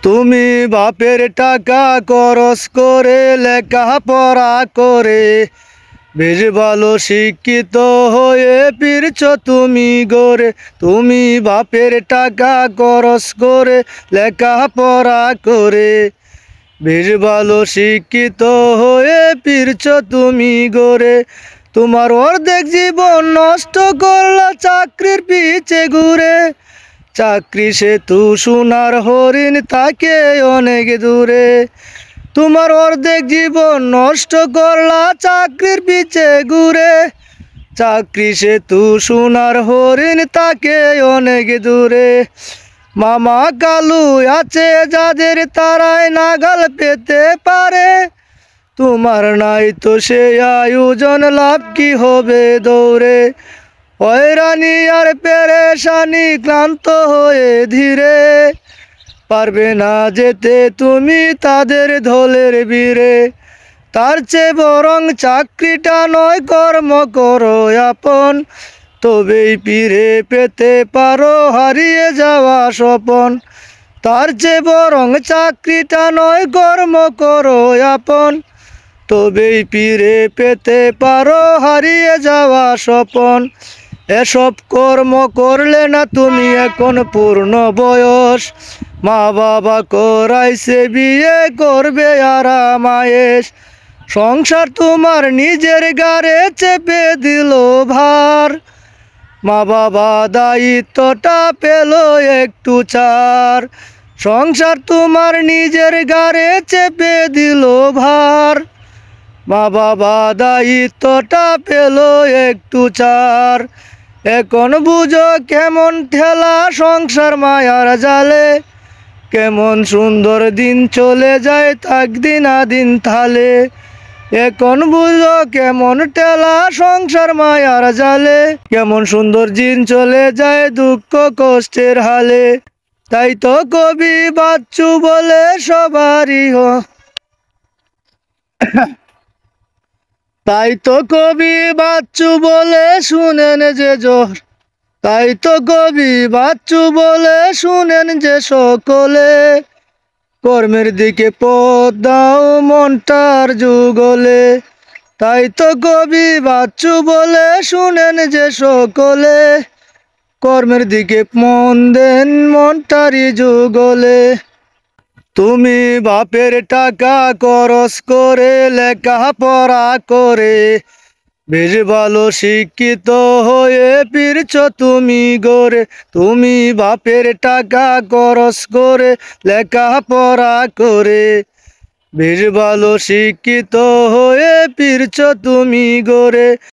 তুমি বাপের টাকা খরচ করে লেখাপড়া করে বেশ ভালো শিক্ষিত হয়ে ফিরছ তুমি গড়ে। তুমি বাপের টাকা খরচ করে লেখাপড়া করে বেশ ভালো শিক্ষিত হয়ে ফিরছ তুমি গড়ে। তোমার অর্ধেক জীবন নষ্ট করলা চাকরির পিছে ঘুরে। চাকরি সেতু সোনার হরিণ থাকে অনেক দূরে। তোমার অর্ধেক জীবন নষ্ট করলা চাকরির পিছে ঘুরে। চাকরি সেতু সোনার হরিণ থাকে অনেক দূরে। মামা কালু আছে যাদের তারাই নাগাল পেতে পারে। তোমার নাই তো সে আয়োজন, লাভ কি হবে দৌড়ে। হয়রানি আর পেরেশানি ক্লান্ত হয়ে ধীরে পারবে না যেতে তুমি তাদের ঢোলের বীরে। তার চেয়ে বরং চাকরিটা নয় কর্ম করো আপন, তবেই ফিরে পেতে পারো হারিয়ে যাওয়া স্বপন। তার চেয়ে বরং চাকরিটা নয় কর্ম করো আপন, তবেই ফিরে পেতে পারো হারিয়ে যাওয়া স্বপন। এসব কর্ম করলে না তুমি এখন পূর্ণ বয়স। মা বাবা করাইছে বিয়ে, করবে আরামায়েশ। সংসার তোমার নিজের গাড়ে চেপে দিল ভার। মা বাবা দায়িত্বটা পেল একটু ছাড়। সংসার তোমার নিজের গাড়ে চেপে দিল ভার। মা বাবা দায়িত্বটা পেল একটু ছাড়। এখন বুঝো কেমন ঠেলা সংসার মায়ার জালে। কেমন সুন্দর দিন চলে যায় থাক দিনাদিন তালে। এখন বুঝো কেমন ঠেলা সংসার মায়ার জালে। কেমন সুন্দর দিন চলে যায় দুঃখ কষ্টের হালে। তাই তো কবি বাচ্চু বলে সবারই তাই তো কবি বাচ্চু বলে শুনেন যে জোর। তাই তো কবি বাচ্চু বলে শুনেন যে সকলে। কর্মের দিকে পথ দাও মনটার যুগলে। তাই তো কবি বাচ্চু বলে শুনেন যে সকলে। কর্মের দিকে মন দেন মনটারই যুগলে। তুমি বাপের টাকা খরচ করে লেখাপড়া করে বেশ ভালো শিক্ষিত হয়ে ফিরছ তুমি গড়ে। তুমি বাপের টাকা খরচ করে লেখাপড়া করে বেশ ভালো শিক্ষিত হয়ে ফিরছ তুমি গড়ে।